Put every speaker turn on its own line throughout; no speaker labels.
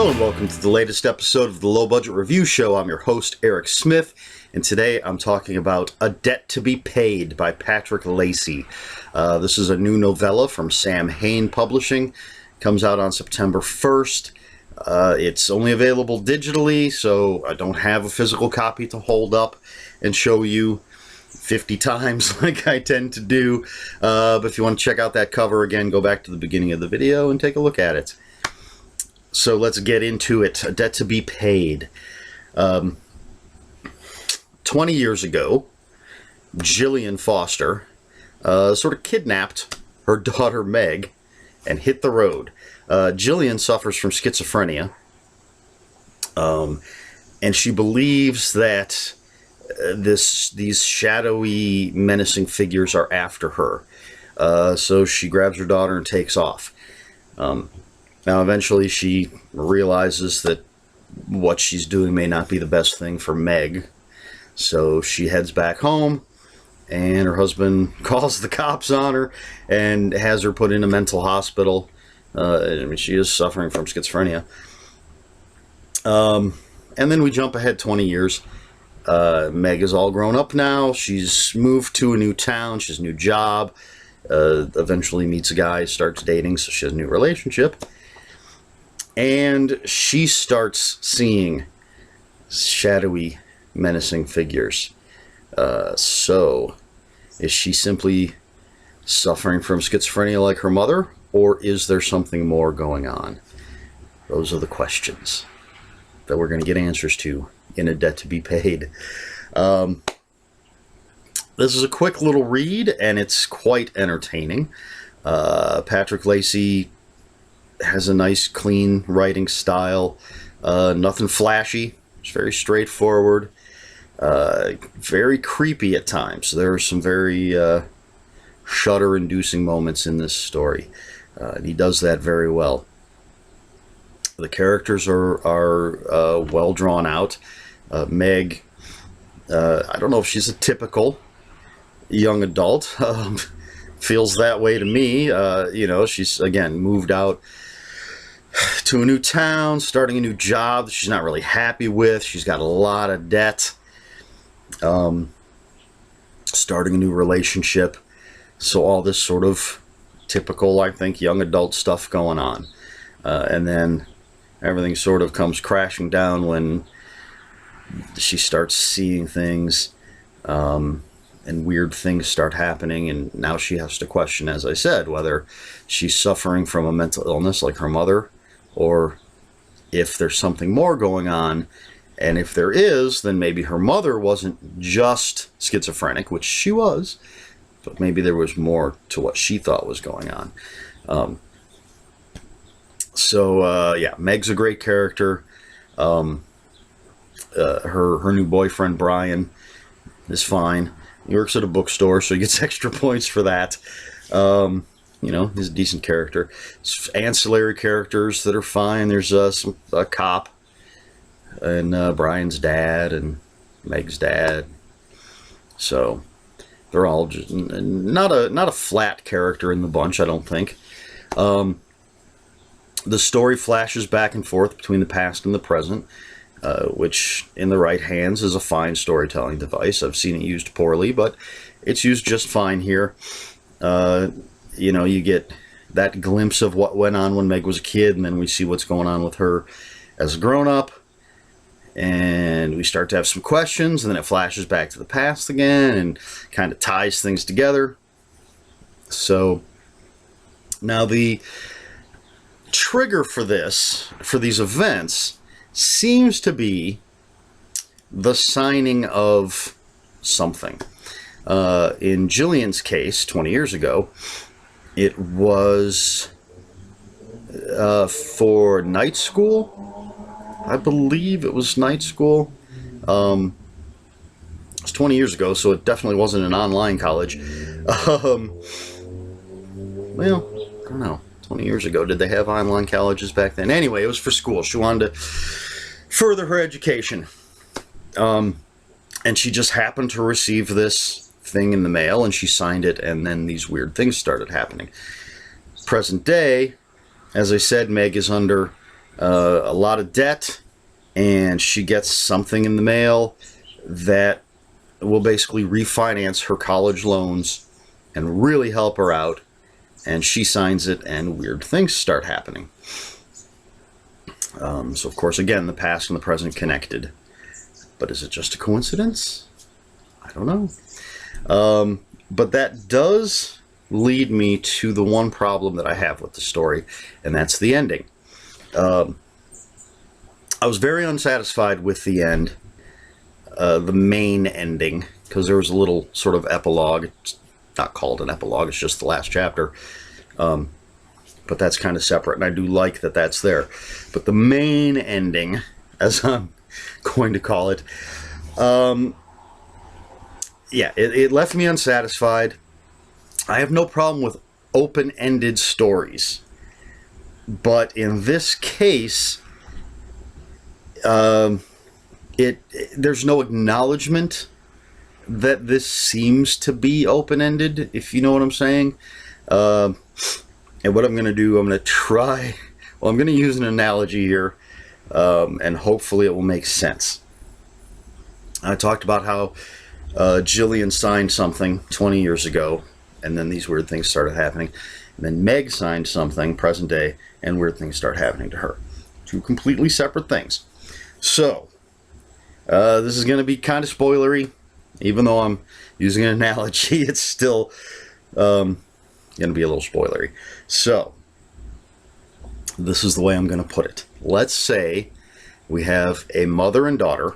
Hello and welcome to the latest episode of the Low Budget Review Show. I'm your host, Eric Smith, and today I'm talking about A Debt to be Paid by Patrick Lacey. This is a new novella from Sam Hain Publishing. Comes out on September 1st. It's only available digitally, so I don't have a physical copy to hold up and show you 50 times like I tend to do. But if you want to check out that cover again, go back to the beginning of the video and take a look at it. So let's get into it. A Debt to be Paid. 20 years ago, Jillian Foster sort of kidnapped her daughter Meg and hit the road. Jillian suffers from schizophrenia, and she believes that these shadowy, menacing figures are after her. So she grabs her daughter and takes off. Now, eventually, she realizes that what she's doing may not be the best thing for Meg. So she heads back home, and her husband calls the cops on her and has her put in a mental hospital. I mean, she is suffering from schizophrenia. And then we jump ahead 20 years. Meg is all grown up now. She's moved to a new town. She has a new job. Eventually meets a guy, starts dating, so she has a new relationship. And she starts seeing shadowy, menacing figures. So, is she simply suffering from schizophrenia like her mother? Or is there something more going on? Those are the questions that we're going to get answers to in A Debt to be Paid. This is a quick little read, and it's quite entertaining. Patrick Lacey has a nice, clean writing style. Nothing flashy. It's very straightforward. Very creepy at times. There are some very shudder-inducing moments in this story. And he does that very well. The characters are well drawn out. Meg, I don't know if she's a typical young adult. Feels that way to me. You know, she's, again, moved out to a new town, starting a new job that she's not really happy with. She's got a lot of debt. Starting a new relationship. So all this sort of typical, I think, young adult stuff going on. And then everything sort of comes crashing down when she starts seeing things, and weird things start happening, and now she has to question, as I said, whether she's suffering from a mental illness like her mother, or if there's something more going on. And if there is, then maybe her mother wasn't just schizophrenic, which she was, but maybe there was more to what she thought was going on. Yeah, Meg's a great character. Her new boyfriend, Brian, is fine. He works at a bookstore, so he gets extra points for that. You know, he's a decent character. Ancillary characters that are fine. There's a cop, and Brian's dad, and Meg's dad. So they're all just not a flat character in the bunch, I don't think. The story flashes back and forth between the past and the present, which in the right hands is a fine storytelling device. I've seen it used poorly, but it's used just fine here. You know, you get that glimpse of what went on when Meg was a kid, and then we see what's going on with her as a grown-up, and we start to have some questions, and then it flashes back to the past again and kind of ties things together. So now the trigger for these events seems to be the signing of something. In Jillian's case, 20 years ago, it was for night school. I believe it was night school. It was 20 years ago, so it definitely wasn't an online college. Well, I don't know. 20 years ago, did they have online colleges back then? Anyway, it was for school. She wanted to further her education. And she just happened to receive this thing in the mail, and she signed it, and then these weird things started happening. Present day, as I said, Meg is under a lot of debt, and she gets something in the mail that will basically refinance her college loans and really help her out. And she signs it, and weird things start happening. So, of course, again, the past and the present connected. But is it just a coincidence? I don't know. But that does lead me to the one problem that I have with the story, and that's the ending. I was very unsatisfied with the end, the main ending, because there was a little sort of epilogue. It's not called an epilogue, it's just the last chapter. But that's kind of separate, and I do like that that's there. But the main ending, as I'm going to call it, yeah, it left me unsatisfied. I have no problem with open-ended stories. But in this case, there's no acknowledgement that this seems to be open-ended, if you know what I'm saying. And what I'm going to do, I'm going to try, well, I'm going to use an analogy here, and hopefully it will make sense. I talked about how Jillian signed something 20 years ago, and then these weird things started happening. And then Meg signed something, present day, and weird things start happening to her. Two completely separate things. So, this is going to be kind of spoilery. Even though I'm using an analogy, it's still going to be a little spoilery. So, this is the way I'm going to put it. Let's say we have a mother and daughter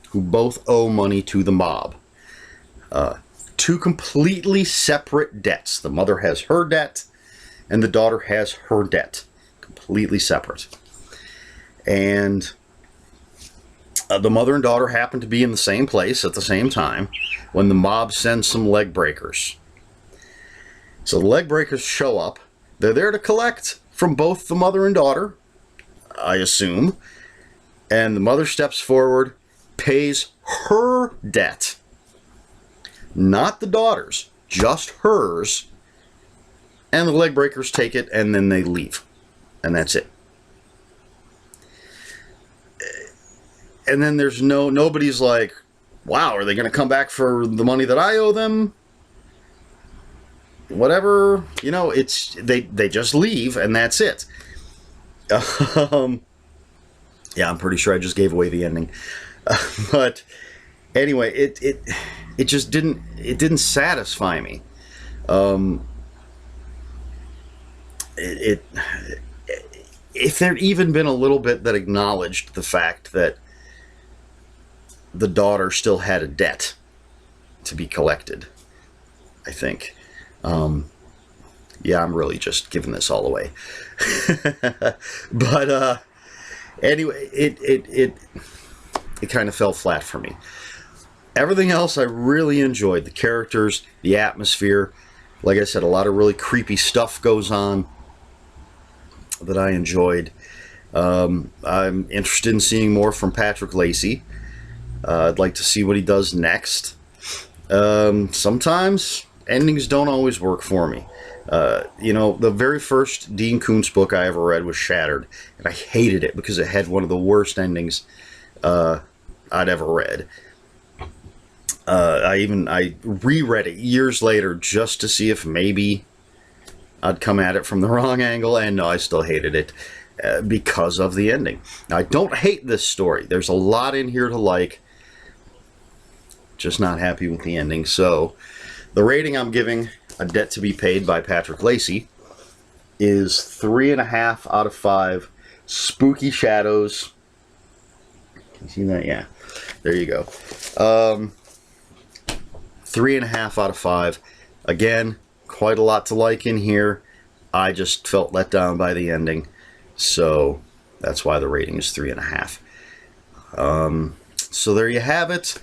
who both owe money to the mob. Two completely separate debts. The mother has her debt, and the daughter has her debt. Completely separate. And the mother and daughter happen to be in the same place at the same time when the mob sends some leg breakers. So the leg breakers show up. They're there to collect from both the mother and daughter, I assume. And the mother steps forward, pays her debt. Not the daughter's, just hers. And the leg breakers take it, and then they leave. And that's it. And then there's nobody's like, wow, are they going to come back for the money that I owe them? Whatever, you know, it's they just leave, and that's it. Yeah, I'm pretty sure I just gave away the ending. But anyway, it just didn't satisfy me. If there'd even been a little bit that acknowledged the fact that the daughter still had a debt to be collected, I think. Yeah, I'm really just giving this all away. But anyway, it kind of fell flat for me. Everything else I really enjoyed. The characters, the atmosphere. Like I said, a lot of really creepy stuff goes on that I enjoyed. I'm interested in seeing more from Patrick Lacey. I'd like to see what he does next. Sometimes endings don't always work for me. You know, the very first Dean Koontz book I ever read was Shattered, and I hated it because it had one of the worst endings I'd ever read. I reread it years later just to see if maybe I'd come at it from the wrong angle, and no, I still hated it because of the ending. Now, I don't hate this story. There's a lot in here to like. Just not happy with the ending. So, the rating I'm giving A Debt to Be Paid by Patrick Lacey is 3.5 out of 5 spooky shadows. Can you see that? Yeah. There you go. 3.5 out of 5. Again, quite a lot to like in here. I just felt let down by the ending. So, that's why the rating is 3.5. So there you have it.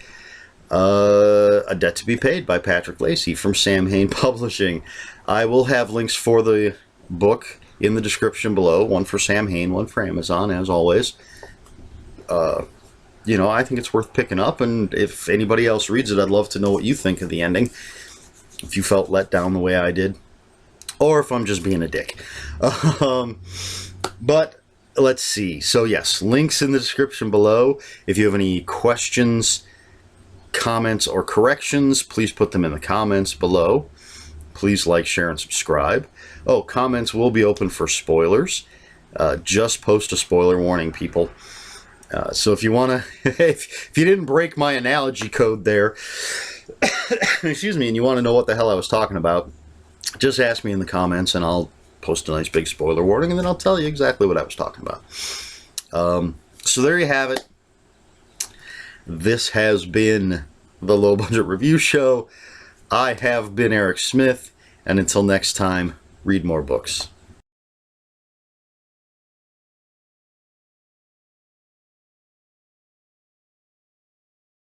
A Debt to Be Paid by Patrick Lacey from Sam Hain Publishing. I will have links for the book in the description below. One for Sam Hain, one for Amazon, as always. You know, I think it's worth picking up, and if anybody else reads it, I'd love to know what you think of the ending. If you felt let down the way I did, or if I'm just being a dick. But let's see. So yes, links in the description below. If you have any questions, comments, or corrections, please put them in the comments below. Please like, share, and subscribe. Oh, comments will be open for spoilers. Just post a spoiler warning, people. So if you want to, if you didn't break my analogy code there, excuse me, and you want to know what the hell I was talking about, just ask me in the comments and I'll post a nice big spoiler warning, and then I'll tell you exactly what I was talking about. So there you have it. This has been the Low Budget Review Show. I have been Eric Smith, and until next time, read more books.